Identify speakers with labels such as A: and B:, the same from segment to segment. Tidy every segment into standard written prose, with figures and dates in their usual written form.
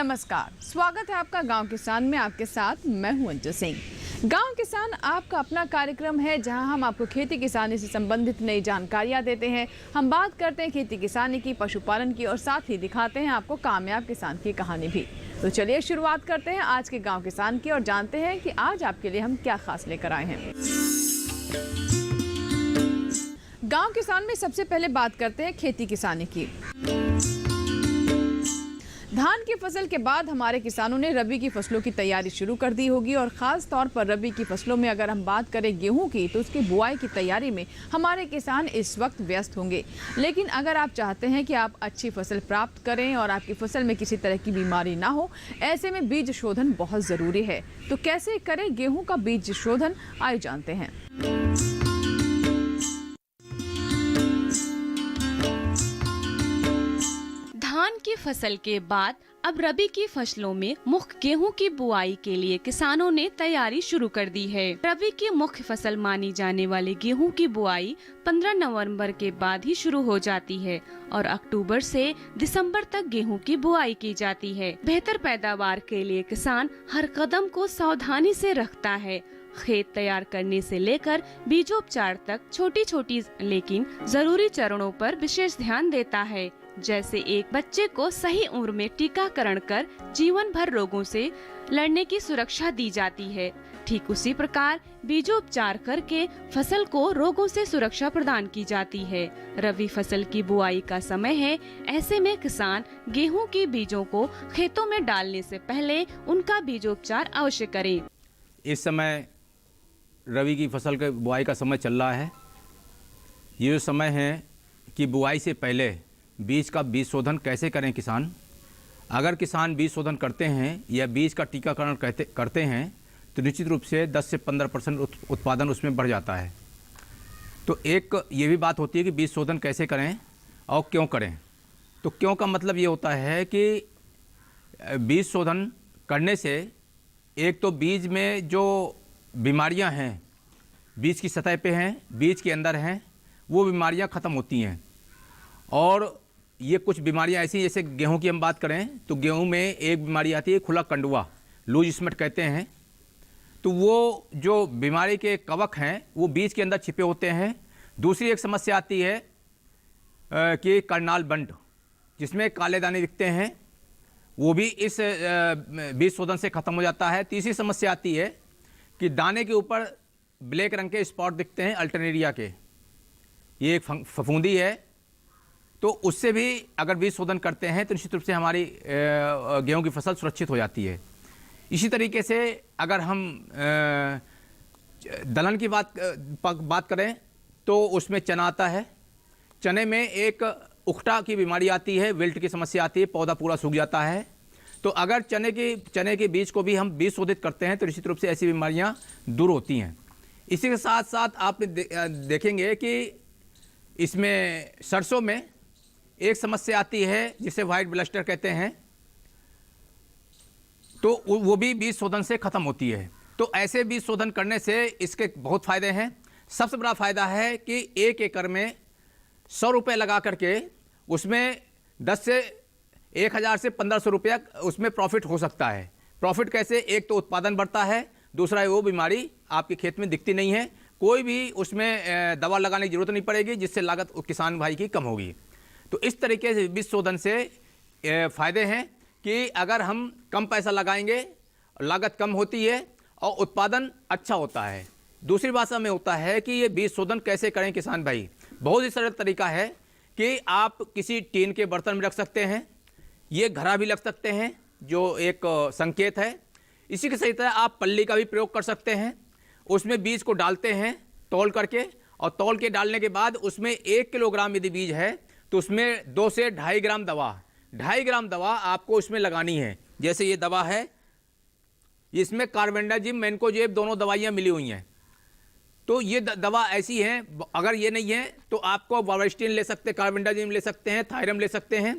A: नमस्कार, स्वागत है आपका गांव किसान में। आपके साथ मैं हूं अंजू सिंह। गांव किसान आपका अपना कार्यक्रम है जहां हम आपको खेती किसानी से संबंधित नई जानकारियां देते हैं। हम बात करते हैं खेती किसानी की, पशुपालन की और साथ ही दिखाते हैं आपको कामयाब किसान की कहानी भी। तो चलिए शुरुआत करते हैं आज के गाँव किसान की और जानते हैं कि आज आपके लिए हम क्या खास लेकर आए हैं। गांव किसान में सबसे पहले बात करते हैं खेती किसानी की। धान की फसल के बाद हमारे किसानों ने रबी की फसलों की तैयारी शुरू कर दी होगी और ख़ास तौर पर रबी की फसलों में अगर हम बात करें गेहूं की, तो उसकी बुआई की तैयारी में हमारे किसान इस वक्त व्यस्त होंगे। लेकिन अगर आप चाहते हैं कि आप अच्छी फसल प्राप्त करें और आपकी फसल में किसी तरह की बीमारी ना हो, ऐसे में बीज शोधन बहुत ज़रूरी है। तो कैसे करें गेहूँ का बीज शोधन, आइए जानते हैं।
B: धान की फसल के बाद अब रबी की फसलों में मुख्य गेहूं की बुआई के लिए किसानों ने तैयारी शुरू कर दी है। रबी की मुख्य फसल मानी जाने वाली गेहूं की बुआई 15 नवंबर के बाद ही शुरू हो जाती है और अक्टूबर से दिसंबर तक गेहूं की बुआई की जाती है। बेहतर पैदावार के लिए किसान हर कदम को सावधानी से रखता है। खेत तैयार करने से लेकर बीजोपचार तक छोटी छोटी लेकिन जरूरी चरणों पर विशेष ध्यान देता है। जैसे एक बच्चे को सही उम्र में टीकाकरण कर जीवन भर रोगों से लड़ने की सुरक्षा दी जाती है, ठीक उसी प्रकार बीजोपचार करके फसल को रोगों से सुरक्षा प्रदान की जाती है। रबी फसल की बुआई का समय है, ऐसे में किसान गेहूं के बीजों को खेतों में डालने से पहले उनका बीजोपचार अवश्य करें।
C: इस समय रबी की फसल के बुआई का समय चल रहा है। ये जो समय है कि बुआई से पहले बीज का बीज शोधन कैसे करें किसान। अगर किसान बीज शोधन करते हैं या बीज का टीकाकरण करते हैं तो निश्चित रूप से 10 से 15% उत्पादन उसमें बढ़ जाता है। तो एक ये भी बात होती है कि बीज शोधन कैसे करें और क्यों करें। तो क्यों का मतलब ये होता है कि बीज शोधन करने से एक तो बीज में जो बीमारियां हैं, बीज की सतह पे हैं, बीज के अंदर हैं, वो बीमारियां ख़त्म होती हैं। और ये कुछ बीमारियां ऐसी, जैसे गेहूं की हम बात करें तो गेहूं में एक बीमारी आती है खुला कंडुआ, लूज स्मेट कहते हैं। तो वो जो बीमारी के कवक हैं वो बीज के अंदर छिपे होते हैं। दूसरी एक समस्या आती है कि करनाल बंट, जिसमें काले दाने दिखते हैं, वो भी इस बीज शोधन से ख़त्म हो जाता है। तीसरी समस्या आती है कि दाने के ऊपर ब्लैक रंग के स्पॉट दिखते हैं अल्टरनेरिया के, ये एक फफूंदी है। तो उससे भी अगर बीज शोधन करते हैं तो निश्चित रूप से हमारी गेहूं की फसल सुरक्षित हो जाती है। इसी तरीके से अगर हम दलहन की बात करें तो उसमें चना आता है। चने में एक उखटा की बीमारी आती है, विल्ट की समस्या आती है, पौधा पूरा सूख जाता है। तो अगर चने के बीज को भी हम बीज शोधित करते हैं तो निश्चित रूप से ऐसी बीमारियां दूर होती हैं। इसी के साथ साथ आप देखेंगे कि इसमें सरसों में एक समस्या आती है जिसे वाइट ब्लस्टर कहते हैं, तो वो भी बीज शोधन से ख़त्म होती है। तो ऐसे बीज शोधन करने से इसके बहुत फ़ायदे हैं। सबसे बड़ा फ़ायदा है कि 1 एकड़ में 100 रुपये लगा करके उसमें 1000 से 1500 रुपया उसमें प्रॉफिट हो सकता है। प्रॉफिट कैसे? एक तो उत्पादन बढ़ता है, दूसरा वो बीमारी आपके खेत में दिखती नहीं है, कोई भी उसमें दवा लगाने की जरूरत नहीं पड़ेगी, जिससे लागत किसान भाई की कम होगी। तो इस तरीके से बीज शोधन से फ़ायदे हैं कि अगर हम कम पैसा लगाएंगे, लागत कम होती है और उत्पादन अच्छा होता है। दूसरी भाषा में होता है कि ये बीज शोधन कैसे करें किसान भाई। बहुत ही सरल तरीका है कि आप किसी टीन के बर्तन में रख सकते हैं, ये घड़ा भी लग सकते हैं जो एक संकेत है। इसी के सही तरह आप पल्ली का भी प्रयोग कर सकते हैं। उसमें बीज को डालते हैं तौल करके, और तौल के डालने के बाद उसमें 1 किलोग्राम यदि बीज है तो उसमें 2 से 2.5 ग्राम दवा, 2.5 ग्राम दवा आपको उसमें लगानी है। जैसे ये दवा है, इसमें कार्बेंडाजिम, मैनकोजेब दोनों दवाइयाँ मिली हुई हैं। तो ये दवा ऐसी है, अगर ये नहीं है तो आपको वावस्टिन ले सकते हैं, कार्बेंडाजिम ले सकते हैं, थायरम ले सकते हैं।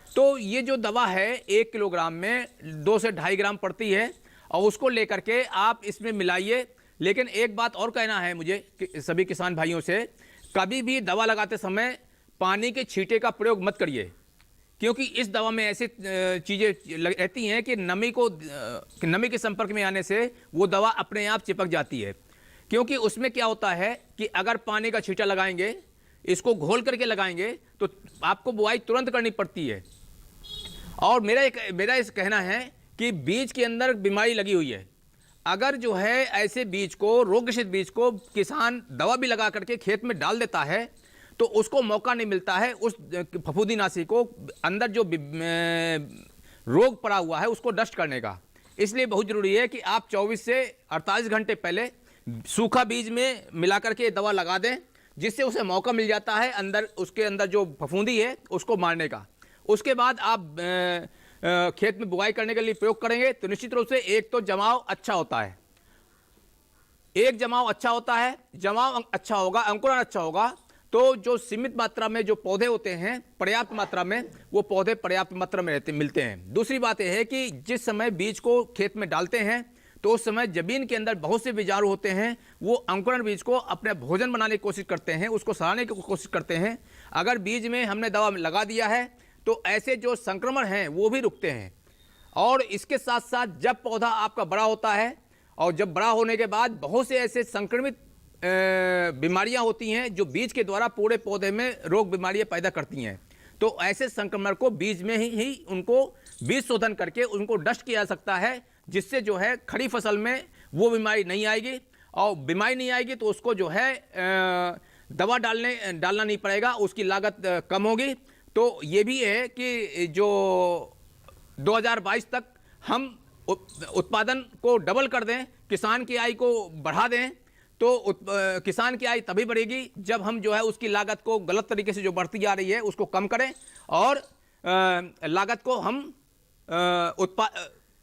C: तो ये जो दवा है 1 किलोग्राम में 2 से 2.5 ग्राम पड़ती है और उसको लेकर के आप इसमें मिलाइए। लेकिन एक बात और कहना है मुझे सभी किसान भाइयों से, कभी भी दवा लगाते समय पानी के छींटे का प्रयोग मत करिए। क्योंकि इस दवा में ऐसी चीज़ें रहती हैं कि नमी के संपर्क में आने से वो दवा अपने आप चिपक जाती है। क्योंकि उसमें क्या होता है कि अगर पानी का छींटा लगाएंगे, इसको घोल करके लगाएंगे, तो आपको बुआई तुरंत करनी पड़ती है। और मेरा इस कहना है कि बीज के अंदर बीमारी लगी हुई है। अगर जो है ऐसे बीज को, रोग ग्रसित बीज को किसान दवा भी लगा करके खेत में डाल देता है, तो उसको मौका नहीं मिलता है उस फफूंदीनाशी को अंदर जो रोग पड़ा हुआ है उसको नष्ट करने का। इसलिए बहुत ज़रूरी है कि आप 24 से 48 घंटे पहले सूखा बीज में मिला करके दवा लगा दें, जिससे उसे मौका मिल जाता है उसके अंदर जो फफूंदी है उसको मारने का। उसके बाद आप खेत में बुआई करने के लिए प्रयोग करेंगे तो निश्चित रूप से एक तो जमाव अच्छा होता है, जमाव अच्छा होगा, अंकुरण अच्छा होगा, तो जो सीमित मात्रा में जो पौधे होते हैं पर्याप्त मात्रा में, वो पौधे पर्याप्त मात्रा में मिलते हैं। दूसरी बात यह है कि जिस समय बीज को खेत में डालते हैं तो उस समय जमीन के अंदर बहुत से बीजाणु होते हैं, वो अंकुरण बीज को अपने भोजन बनाने की कोशिश करते हैं, उसको सड़ाने की कोशिश करते हैं। अगर बीज में हमने दवा लगा दिया है तो ऐसे जो संक्रमण हैं वो भी रुकते हैं। और इसके साथ साथ जब पौधा आपका बड़ा होता है और जब बड़ा होने के बाद बहुत से ऐसे संक्रमित बीमारियां होती हैं जो बीज के द्वारा पूरे पौधे में रोग बीमारियां पैदा करती हैं, तो ऐसे संक्रमण को बीज में ही उनको बीज शोधन करके उनको नष्ट किया जा सकता है, जिससे जो है खड़ी फसल में वो बीमारी नहीं आएगी। और बीमारी नहीं आएगी तो उसको जो है दवा डालना नहीं पड़ेगा, उसकी लागत कम होगी। तो ये भी है कि जो 2022 तक हम उत्पादन को डबल कर दें, किसान की आय को बढ़ा दें, तो किसान की आय तभी बढ़ेगी जब हम जो है उसकी लागत को गलत तरीके से जो बढ़ती जा रही है उसको कम करें और लागत को हम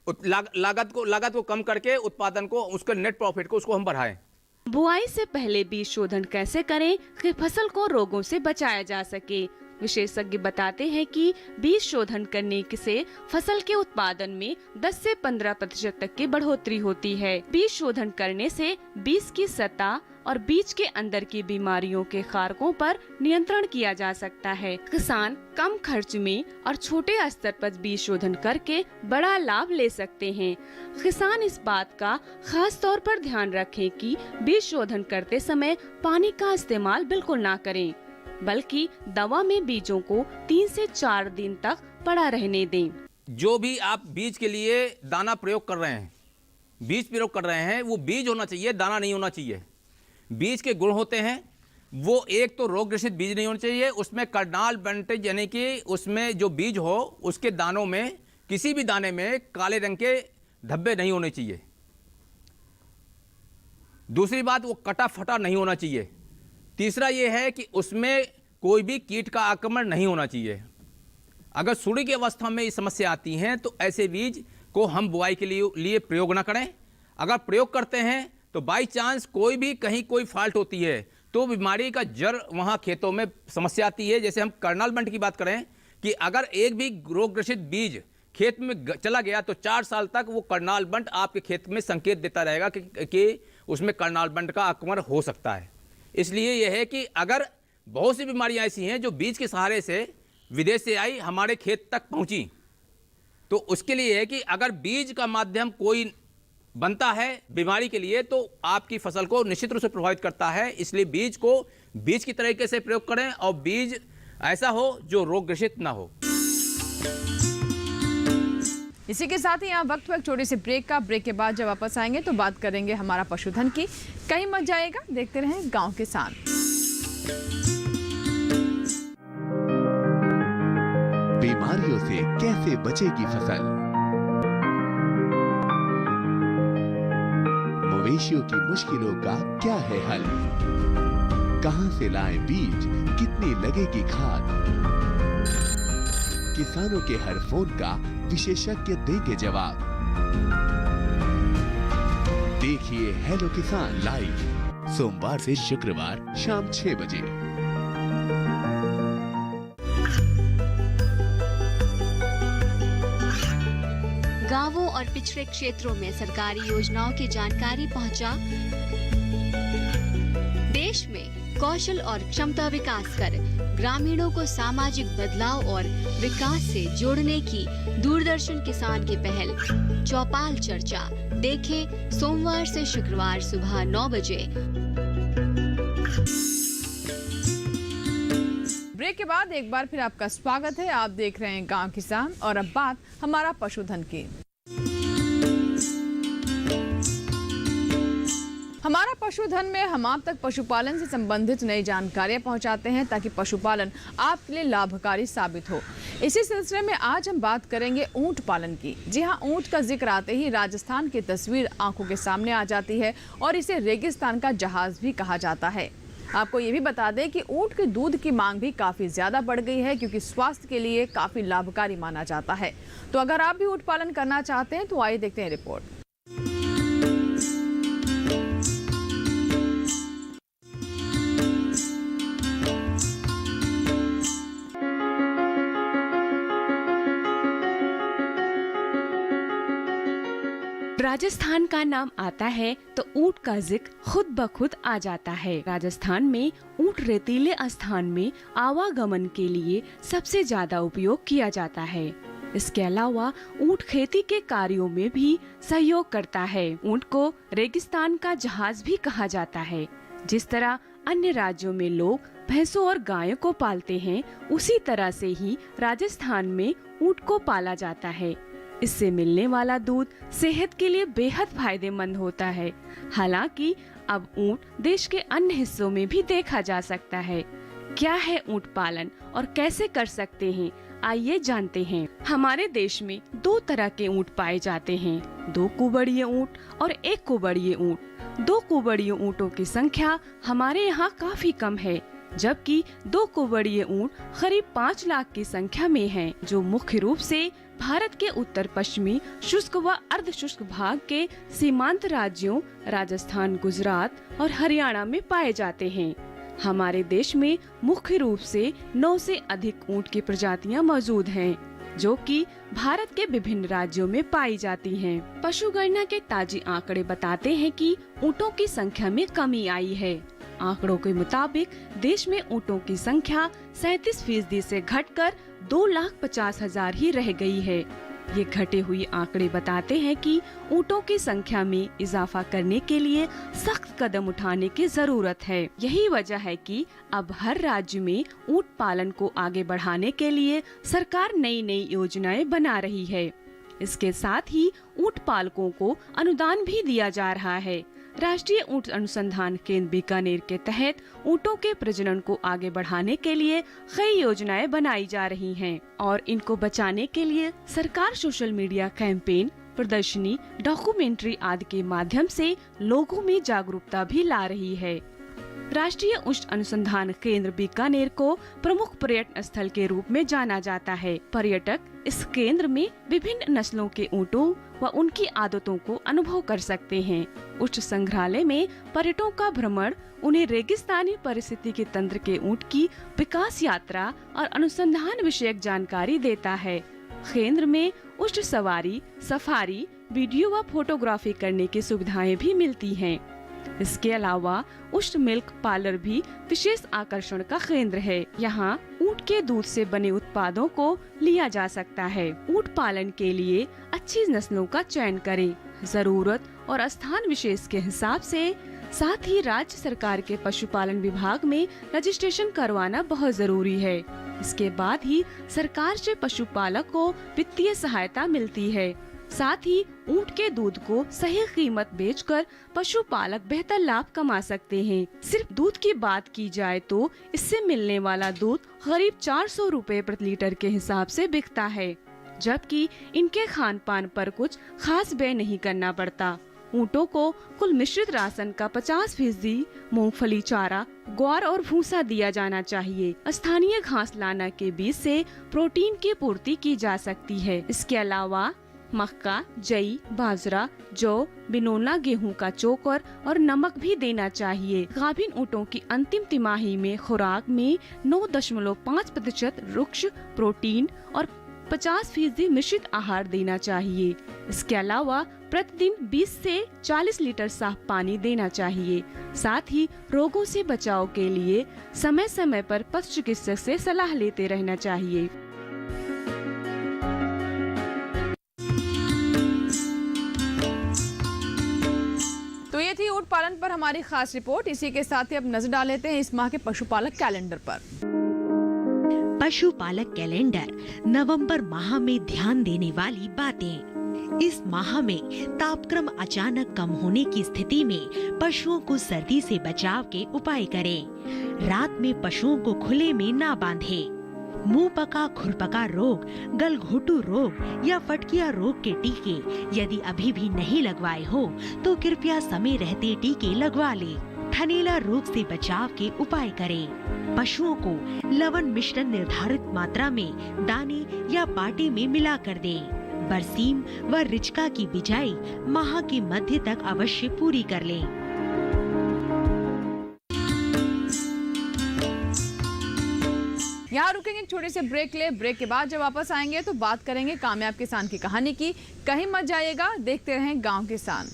C: लागत को कम करके उत्पादन को, उसके नेट प्रॉफिट को, उसको हम बढ़ाएं।
B: बुआई से पहले बीज शोधन कैसे करें कि फसल को रोगों से बचाया जा सके। विशेषज्ञ बताते हैं कि बीज शोधन करने से फसल के उत्पादन में 10 से 15% तक की बढ़ोतरी होती है। बीज शोधन करने से बीज की सतह और बीज के अंदर की बीमारियों के कारकों पर नियंत्रण किया जा सकता है। किसान कम खर्च में और छोटे स्तर पर बीज शोधन करके बड़ा लाभ ले सकते हैं। किसान इस बात का खास तौर पर ध्यान रखें कि बीज शोधन करते समय पानी का इस्तेमाल बिल्कुल ना करें, बल्कि दवा में बीजों को 3 से 4 दिन तक पड़ा रहने दें।
C: जो भी आप बीज के लिए दाना प्रयोग कर रहे हैं, वो बीज होना चाहिए, दाना नहीं होना चाहिए। बीज के गुण होते हैं, वो एक तो रोग ग्रसित बीज नहीं होना चाहिए, उसमें कर्नाल बेंटेज यानी कि उसमें जो बीज हो उसके दानों में, किसी भी दाने में काले रंग के धब्बे नहीं होने चाहिए। दूसरी बात, वो कटा फटा नहीं होना चाहिए। तीसरा ये है कि उसमें कोई भी कीट का आक्रमण नहीं होना चाहिए। अगर सुंडी की अवस्था में ये समस्या आती हैं तो ऐसे बीज को हम बुआई के लिए प्रयोग ना करें। अगर प्रयोग करते हैं तो बाई चांस कोई भी कहीं कोई फॉल्ट होती है तो बीमारी का जड़ वहाँ खेतों में समस्या आती है। जैसे हम कर्नाल बंट की बात करें कि अगर एक भी रोग ग्रसित बीज खेत में चला गया तो 4 साल तक वो कर्नाल बंट आपके खेत में संकेत देता रहेगा कि उसमें कर्नाल बंट का आक्रमण हो सकता है। इसलिए यह है कि अगर बहुत सी बीमारियां ऐसी हैं जो बीज के सहारे से विदेश से आई हमारे खेत तक पहुंची, तो उसके लिए है कि अगर बीज का माध्यम कोई बनता है बीमारी के लिए तो आपकी फसल को निश्चित रूप से प्रभावित करता है। इसलिए बीज को बीज की तरीके से प्रयोग करें और बीज ऐसा हो जो रोग ग्रसित ना हो।
A: इसी के साथ ही यहाँ वक्त हुआ एक छोटी सी ब्रेक का। ब्रेक के बाद जब वापस आएंगे तो बात करेंगे हमारा पशुधन की। कहीं मत जाएगा, देखते रहें गांव किसान।
D: बीमारियों से कैसे बचेगी फसल, मवेशियों की मुश्किलों का क्या है हल, कहां से लाएं बीज, कितनी लगेगी खाद, किसानों के हर फोन का विशेषज्ञ देंगे जवाब। देखिए हेलो किसान लाइव सोमवार से शुक्रवार शाम 6 बजे।
E: गांवों और पिछड़े क्षेत्रों में सरकारी योजनाओं की जानकारी पहुंचा। देश में कौशल और क्षमता विकास कर ग्रामीणों को सामाजिक बदलाव और विकास से जोड़ने की दूरदर्शन किसान की पहल चौपाल चर्चा देखें सोमवार से शुक्रवार सुबह 9 बजे।
A: ब्रेक के बाद एक बार फिर आपका स्वागत है। आप देख रहे हैं गांव किसान और अब बात हमारा पशुधन की। हमारा पशुधन में हम आप तक पशुपालन से संबंधित नई जानकारियां पहुंचाते हैं ताकि पशुपालन आपके लिए लाभकारी साबित हो। इसी सिलसिले में आज हम बात करेंगे ऊंट पालन की। जी हां, ऊंट का जिक्र आते ही राजस्थान की तस्वीर आंखों के सामने आ जाती है और इसे रेगिस्तान का जहाज भी कहा जाता है। आपको ये भी बता दें कि ऊंट के दूध की मांग भी काफ़ी ज़्यादा बढ़ गई है क्योंकि स्वास्थ्य के लिए काफ़ी लाभकारी माना जाता है। तो अगर आप भी ऊंट पालन करना चाहते हैं तो आइए देखते हैं रिपोर्ट।
B: राजस्थान का नाम आता है तो ऊंट का जिक्र खुद ब खुद आ जाता है। राजस्थान में ऊंट रेतीले स्थान में आवागमन के लिए सबसे ज्यादा उपयोग किया जाता है। इसके अलावा ऊंट खेती के कार्यों में भी सहयोग करता है। ऊंट को रेगिस्तान का जहाज भी कहा जाता है। जिस तरह अन्य राज्यों में लोग भैंसों और गायों को पालते हैं, उसी तरह से ही राजस्थान में ऊंट को पाला जाता है। इससे मिलने वाला दूध सेहत के लिए बेहद फायदेमंद होता है। हालांकि अब ऊंट देश के अन्य हिस्सों में भी देखा जा सकता है। क्या है ऊंट पालन और कैसे कर सकते हैं, आइए जानते हैं। हमारे देश में 2 तरह के ऊंट पाए जाते हैं, 2 कुबड़िए ऊंट और 1 कुबड़िए ऊंट। 2 कुबड़िए ऊंटों की संख्या हमारे यहाँ काफी कम है, जबकि 2 कुबड़िए ऊंट करीब 5 लाख की संख्या में हैं, जो मुख्य रूप से भारत के उत्तर पश्चिमी शुष्क व अर्ध शुष्क भाग के सीमांत राज्यों राजस्थान, गुजरात और हरियाणा में पाए जाते हैं। हमारे देश में मुख्य रूप से 9 से अधिक ऊंट की प्रजातियां मौजूद हैं, जो कि भारत के विभिन्न राज्यों में पाई जाती हैं। पशुगणना के ताजे आंकड़े बताते हैं कि ऊंटों की संख्या में कमी आई है। आंकड़ों के मुताबिक देश में ऊंटों की संख्या 37% से घटकर 2,50,000 ही रह गई है। ये घटे हुए आंकड़े बताते हैं कि ऊंटों की संख्या में इजाफा करने के लिए सख्त कदम उठाने की जरूरत है। यही वजह है कि अब हर राज्य में ऊंट पालन को आगे बढ़ाने के लिए सरकार नई नई योजनाएं बना रही है। इसके साथ ही ऊंट पालकों को अनुदान भी दिया जा रहा है। राष्ट्रीय ऊंट अनुसंधान केंद्र बीकानेर के तहत ऊंटों के प्रजनन को आगे बढ़ाने के लिए कई योजनाएं बनाई जा रही हैं और इनको बचाने के लिए सरकार सोशल मीडिया कैंपेन, प्रदर्शनी, डॉक्यूमेंट्री आदि के माध्यम से लोगों में जागरूकता भी ला रही है। राष्ट्रीय ऊंट अनुसंधान केंद्र बीकानेर को प्रमुख पर्यटन स्थल के रूप में जाना जाता है। पर्यटक इस केंद्र में विभिन्न नस्लों के ऊँटों व उनकी आदतों को अनुभव कर सकते हैं। ऊंट संग्रहालय में पर्यटकों का भ्रमण उन्हें रेगिस्तानी परिस्थिति के तंत्र के ऊंट की विकास यात्रा और अनुसंधान विषयक जानकारी देता है। केंद्र में ऊंट सवारी, सफारी, वीडियो व फोटोग्राफी करने की सुविधाएं भी मिलती हैं। इसके अलावा ऊंट मिल्क पार्लर भी विशेष आकर्षण का केंद्र है। यहाँ ऊंट के दूध से बने उत्पादों को लिया जा सकता है। ऊंट पालन के लिए अच्छी नस्लों का चयन करें, जरूरत और स्थान विशेष के हिसाब से। साथ ही राज्य सरकार के पशुपालन विभाग में रजिस्ट्रेशन करवाना बहुत जरूरी है। इसके बाद ही सरकार से पशुपालक को वित्तीय सहायता मिलती है। साथ ही ऊंट के दूध को सही कीमत बेचकर पशुपालक बेहतर लाभ कमा सकते हैं। सिर्फ दूध की बात की जाए तो इससे मिलने वाला दूध करीब 400 रुपए प्रति लीटर के हिसाब से बिकता है, जबकि इनके खान पान पर कुछ खास व्यय नहीं करना पड़ता। ऊँटों को कुल मिश्रित राशन का 50% मूंगफली चारा, ग्वार और भूसा दिया जाना चाहिए। स्थानीय घास लाना के बीज से प्रोटीन की पूर्ति की जा सकती है। इसके अलावा मक्का, जई, बाजरा, जौ, बिनोला, गेहूं का चोकर और नमक भी देना चाहिए। गाभिन ऊँटों की अंतिम तिमाही में खुराक में 9.5% रुक्ष, प्रोटीन और 50% मिश्रित आहार देना चाहिए। इसके अलावा प्रतिदिन 20 से 40 लीटर साफ पानी देना चाहिए। साथ ही रोगों से बचाव के लिए समय समय पर पशु चिकित्सक से सलाह लेते रहना चाहिए।
A: तो ये थी ऊंट पालन पर हमारी खास रिपोर्ट। इसी के साथ ही अब नजर डाल लेते हैं इस माह के पशुपालक कैलेंडर पर।
F: पशुपालक कैलेंडर नवंबर माह में ध्यान देने वाली बातें। इस माह में तापक्रम अचानक कम होने की स्थिति में पशुओं को सर्दी से बचाव के उपाय करें। रात में पशुओं को खुले में ना बांधें। मुंह पका खुरपका रोग, गलघोटू रोग या फटकिया रोग के टीके यदि अभी भी नहीं लगवाए हो तो कृपया समय रहते टीके लगवा लें। थनैला रोग से बचाव के उपाय करें। पशुओं को लवण मिश्रण निर्धारित मात्रा में दाने या पाटे में मिला कर दें। बरसीम व रिचका की बिजाई माह के मध्य तक अवश्य पूरी कर लें।
A: यहाँ रुकेंगे एक छोटे से ब्रेक ले। ब्रेक के बाद जब वापस आएंगे तो बात करेंगे कामयाब किसान की कहानी की। कहीं मत जाइएगा, देखते रहें गांव किसान।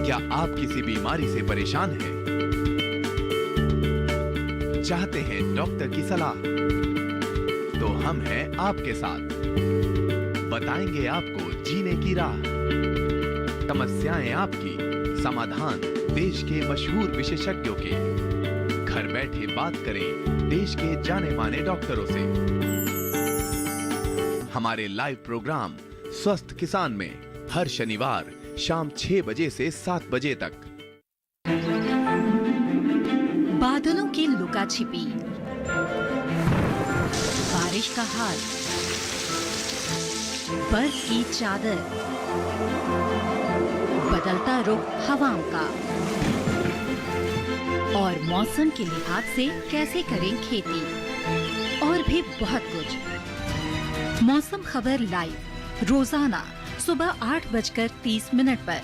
D: क्या आप किसी बीमारी से परेशान हैं? चाहते हैं डॉक्टर की सलाह? तो हम हैं आपके साथ। बताएंगे आपको जीने की राह। समस्याएं आपकी, समाधान देश के मशहूर विशेषज्ञों के। घर बैठे बात करें देश के जाने माने डॉक्टरों से। हमारे लाइव प्रोग्राम स्वस्थ किसान में हर शनिवार शाम 6 बजे से 7 बजे तक।
G: बादलों की लुका छिपी, बारिश का हाल, बर्फ की चादर, बदलता रुख हवाओं का और मौसम के लिहाज से कैसे करें खेती, और भी बहुत कुछ। मौसम खबर लाइव रोजाना सुबह 8:30 पर,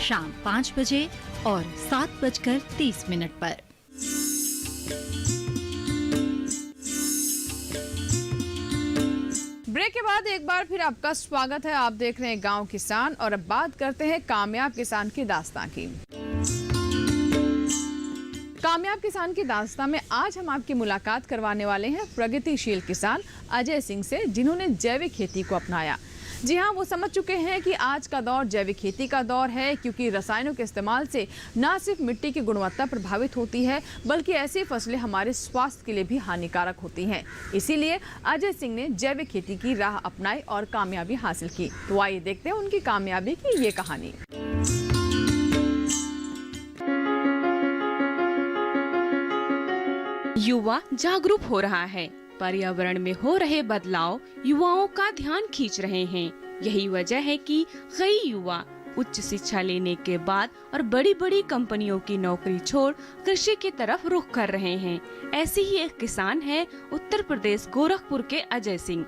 G: शाम 5 बजे और 7:30 पर।
A: ब्रेक के बाद एक बार फिर आपका स्वागत है। आप देख रहे हैं गांव किसान और अब बात करते हैं कामयाब किसान की दास्तां की। कामयाब किसान की दास्तां में आज हम आपकी मुलाकात करवाने वाले हैं प्रगतिशील किसान अजय सिंह से, जिन्होंने जैविक खेती को अपनाया। जी हाँ, वो समझ चुके हैं कि आज का दौर जैविक खेती का दौर है, क्योंकि रसायनों के इस्तेमाल से न सिर्फ मिट्टी की गुणवत्ता प्रभावित होती है बल्कि ऐसी फसलें हमारे स्वास्थ्य के लिए भी हानिकारक होती हैं। इसीलिए अजय सिंह ने जैविक खेती की राह अपनाई और कामयाबी हासिल की। तो आइए देखते हैं उनकी कामयाबी की ये कहानी।
B: युवा जागरूक हो रहा है। पर्यावरण में हो रहे बदलाव युवाओं का ध्यान खींच रहे हैं। यही वजह है कि कई युवा उच्च शिक्षा लेने के बाद और बड़ी बड़ी कंपनियों की नौकरी छोड़ कृषि की तरफ रुख कर रहे हैं। ऐसे ही एक किसान है उत्तर प्रदेश गोरखपुर के अजय सिंह।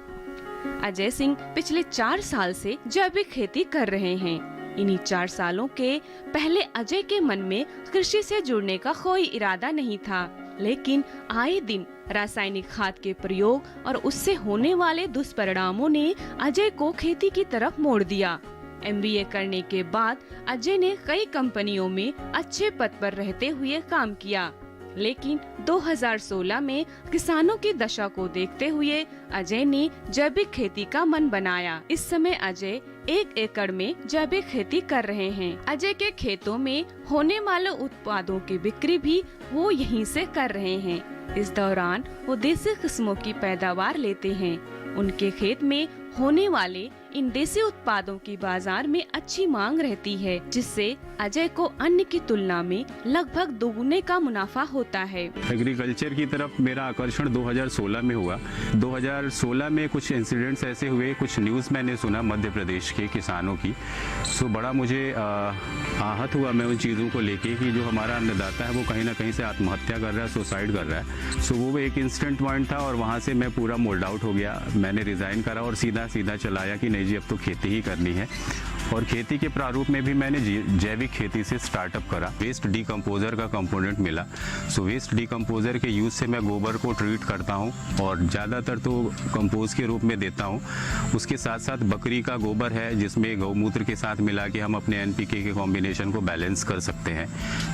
B: अजय सिंह पिछले 4 साल से जैविक खेती कर रहे हैं। इन्हीं 4 सालों के पहले अजय के मन में कृषि से जुड़ने का कोई इरादा नहीं था, लेकिन आए दिन रासायनिक खाद के प्रयोग और उससे होने वाले दुष्परिणामों ने अजय को खेती की तरफ मोड़ दिया। MBA करने के बाद अजय ने कई कंपनियों में अच्छे पद पर रहते हुए काम किया, लेकिन 2016 में किसानों की दशा को देखते हुए अजय ने जैविक खेती का मन बनाया। इस समय अजय 1 एकड़ में जैविक खेती कर रहे हैं। अजय के खेतों में होने वाले उत्पादों की बिक्री भी वो यहीं से कर रहे हैं। इस दौरान वो देसी किस्मों की पैदावार लेते हैं। उनके खेत में होने वाले इन देसी उत्पादों की बाजार में अच्छी मांग रहती है, जिससे अजय को अन्य की तुलना में लगभग दोगुने का मुनाफा होता है।
H: एग्रीकल्चर की तरफ मेरा आकर्षण 2016 में हुआ। 2016 में कुछ इंसिडेंट्स ऐसे हुए, कुछ न्यूज़ मैंने सुना मध्य प्रदेश के किसानों की, सो बड़ा मुझे आहत हुआ मैं उन चीज़ों को लेके कि जो हमारा अन्नदाता है वो कहीं ना कहीं से आत्महत्या कर रहा है, सुसाइड कर रहा है। सो वो एक इंस्टेंट पॉइंट था और वहाँ से मैं पूरा मोल्ड आउट हो गया। मैंने रिज़ाइन करा और सीधा चलाया कि नहीं जी अब तो खेती ही करनी है। और खेती के प्रारूप में भी मैंने जैविक खेती से स्टार्टअप करा। वेस्ट डिकम्पोजर का कंपोनेंट मिला, सो वेस्ट डिकम्पोजर के यूज़ से मैं गोबर को ट्रीट करता हूँ और ज़्यादातर तो कंपोज के रूप में देता हूँ। उसके साथ साथ बकरी का गोबर है जिसमें गौमूत्र के साथ मिला के हम अपने NPK के कॉम्बिनेशन को बैलेंस कर सकते हैं।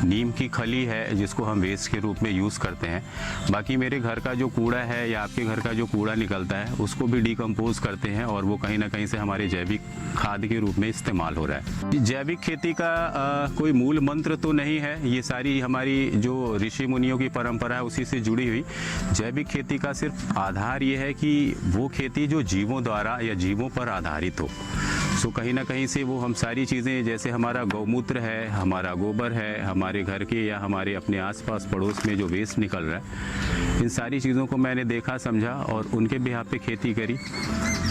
H: नीम की खली है जिसको हम वेस्ट के रूप में यूज़ करते हैं। बाकी मेरे घर का जो कूड़ा है या आपके घर का जो कूड़ा निकलता है उसको भी डिकम्पोज करते हैं और वो कहीं ना कहीं से हमारे जैविक खाद के रूप में इस्तेमाल हो रहा है। जैविक खेती का कोई मूल मंत्र तो नहीं है, ये सारी हमारी जो ऋषि मुनियों की परंपरा है उसी से जुड़ी हुई। जैविक खेती का सिर्फ आधार ये है कि वो खेती जो जीवों द्वारा या जीवों पर आधारित हो। सो कहीं ना कहीं से वो हम सारी चीज़ें जैसे हमारा गौमूत्र है, हमारा गोबर है, हमारे घर के या हमारे अपने आसपास पड़ोस में जो वेस्ट निकल रहा है, इन सारी चीज़ों को मैंने देखा समझा और उनके बिहाफ पे खेती करी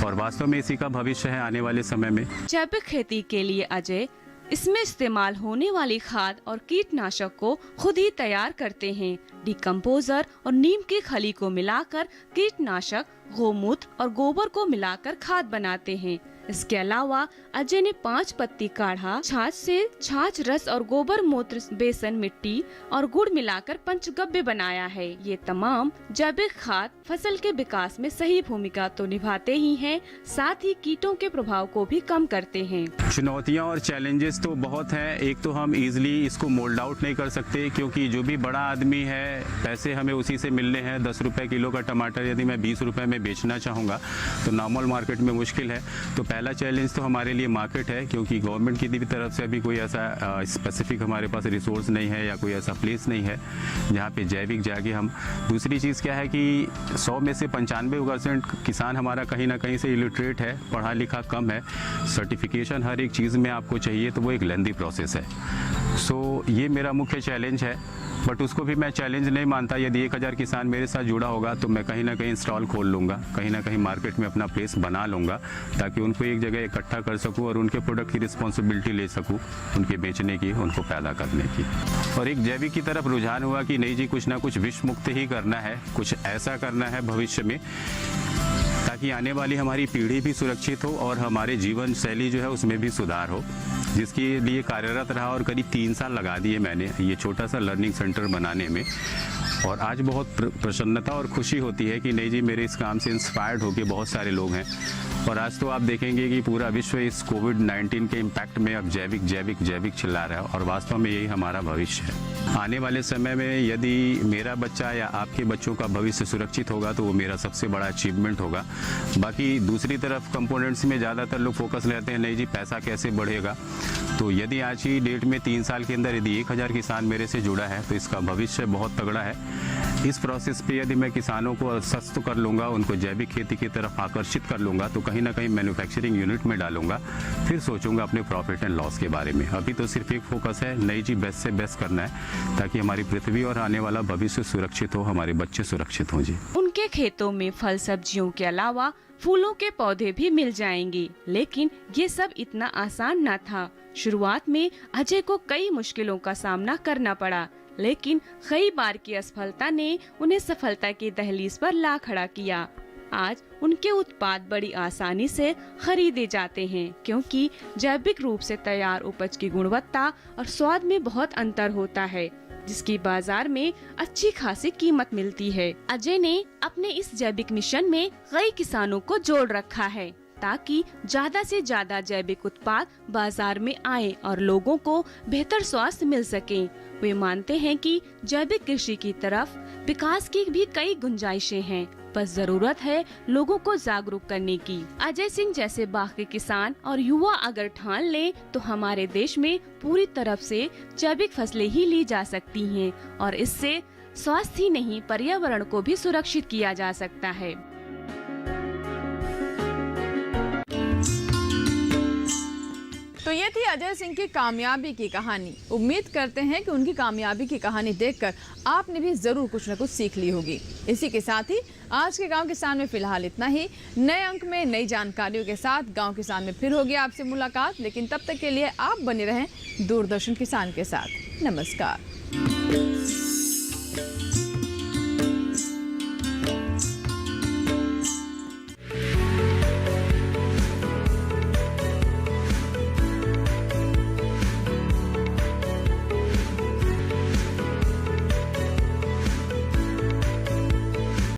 H: और वास्तव में इसी का भविष्य है आने वाले समय में।
B: जैविक खेती के लिए अजय इसमें इस्तेमाल होने वाली खाद और कीटनाशक को खुद ही तैयार करते हैं। डिकम्पोजर और नीम की खली को मिलाकर कीटनाशक, गौमूत्र और गोबर को मिलाकर खाद बनाते हैं। इसके अलावा अजय ने 5 पत्ती काढ़ा, छाछ से छाछ रस और गोबर मूत्र, बेसन, मिट्टी और गुड़ मिलाकर पंचगव्य बनाया है। ये तमाम जैविक खाद फसल के विकास में सही भूमिका तो निभाते ही हैं, साथ ही कीटों के प्रभाव को भी कम करते हैं।
H: चुनौतियां और चैलेंजेस तो बहुत हैं। एक तो हम इजीली इसको मोल्ड आउट नहीं कर सकते क्योंकि जो भी बड़ा आदमी है पैसे हमें उसी से मिलने हैं। 10 रुपए किलो का टमाटर यदि मैं 20 रुपए में बेचना चाहूँगा तो नॉर्मल मार्केट में मुश्किल है। तो पहला चैलेंज तो हमारे लिए मार्केट है क्योंकि गवर्नमेंट की भी तरफ से अभी कोई ऐसा स्पेसिफिक हमारे पास रिसोर्स नहीं है या कोई ऐसा प्लेस नहीं है जहाँ पे जैविक जाके हम। दूसरी चीज़ क्या है कि 100 में से 95% किसान हमारा कहीं ना कहीं से इलिटरेट है, पढ़ा लिखा कम है। सर्टिफिकेशन हर एक चीज़ में आपको चाहिए तो वो एक लेंथी प्रोसेस है। सो ये मेरा मुख्य चैलेंज है, बट उसको भी मैं चैलेंज नहीं मानता। यदि 1000 किसान मेरे साथ जुड़ा होगा तो मैं कहीं ना कहीं स्टॉल खोल लूँगा, कहीं ना कहीं मार्केट में अपना प्लेस बना लूँगा ताकि उनको एक जगह इकट्ठा कर सकूँ और उनके प्रोडक्ट की रिस्पॉन्सिबिलिटी ले सकूँ, उनके बेचने की, उनको पैदा करने की। और एक जैविक की तरफ रुझान हुआ कि नहीं जी कुछ ना कुछ विष मुक्त ही करना है, कुछ ऐसा करना है भविष्य में ताकि आने वाली हमारी पीढ़ी भी सुरक्षित हो और हमारे जीवन शैली जो है उसमें भी सुधार हो, जिसके लिए कार्यरत रहा और करीब 3 साल लगा दिए मैंने ये छोटा सा लर्निंग सेंटर बनाने में। और आज बहुत प्रसन्नता और खुशी होती है कि नहीं जी मेरे इस काम से इंस्पायर्ड होकर बहुत सारे लोग हैं। और आज तो आप देखेंगे कि पूरा विश्व इस कोविड-19 के इम्पैक्ट में अब जैविक जैविक जैविक चिल्ला रहा है और वास्तव में यही हमारा भविष्य है। आने वाले समय में यदि मेरा बच्चा या आपके बच्चों का भविष्य सुरक्षित होगा तो वो मेरा सबसे बड़ा अचीवमेंट होगा। बाकी दूसरी तरफ कंपोनेंट्स में ज़्यादातर लोग फोकस लेते हैं नहीं जी पैसा कैसे बढ़ेगा। तो यदि आज ही डेट में 3 साल के अंदर यदि 1000 किसान मेरे से जुड़ा है तो इसका भविष्य बहुत तगड़ा है। इस प्रोसेस पे यदि मैं किसानों को सस्त कर लूँगा, उनको जैविक खेती की तरफ आकर्षित कर लूँगा तो कहीं ना कहीं मैन्युफैक्चरिंग यूनिट में डालूंगा, फिर सोचूंगा अपने प्रॉफिट एंड लॉस के बारे में। अभी तो सिर्फ एक फोकस है नहीं जी बेस्ट से बेस्ट करना है ताकि हमारी पृथ्वी और आने वाला भविष्य सुरक्षित हो, हमारे बच्चे सुरक्षित हों जी।
B: उनके खेतों में फल सब्जियों के अलावा फूलों के पौधे भी मिल जाएंगे, लेकिन ये सब इतना आसान न था। शुरुआत में अजय को कई मुश्किलों का सामना करना पड़ा, लेकिन कई बार की असफलता ने उन्हें सफलता की दहलीज पर ला खड़ा किया। आज उनके उत्पाद बड़ी आसानी से खरीदे जाते हैं क्योंकि जैविक रूप से तैयार उपज की गुणवत्ता और स्वाद में बहुत अंतर होता है, जिसकी बाजार में अच्छी खासी कीमत मिलती है। अजय ने अपने इस जैविक मिशन में कई किसानों को जोड़ रखा है ताकि ज्यादा से ज्यादा जैविक उत्पाद बाजार में आए और लोगों को बेहतर स्वास्थ्य मिल सके। वे मानते हैं कि जैविक कृषि की तरफ विकास की भी कई गुंजाइशें हैं, बस जरूरत है लोगों को जागरूक करने की। अजय सिंह जैसे बाकी किसान और युवा अगर ठान ले तो हमारे देश में पूरी तरफ से जैविक फसलें ही ली जा सकती हैं और इससे स्वास्थ्य ही नहीं पर्यावरण को भी सुरक्षित किया जा सकता है।
A: तो ये थी अजय सिंह की कामयाबी की कहानी। उम्मीद करते हैं कि उनकी कामयाबी की कहानी देखकर आपने भी जरूर कुछ न कुछ सीख ली होगी। इसी के साथ ही आज के गांव किसान में फिलहाल इतना ही। नए अंक में नई जानकारियों के साथ गांव किसान में फिर होगी आपसे मुलाकात, लेकिन तब तक के लिए आप बने रहें दूरदर्शन किसान के साथ। नमस्कार।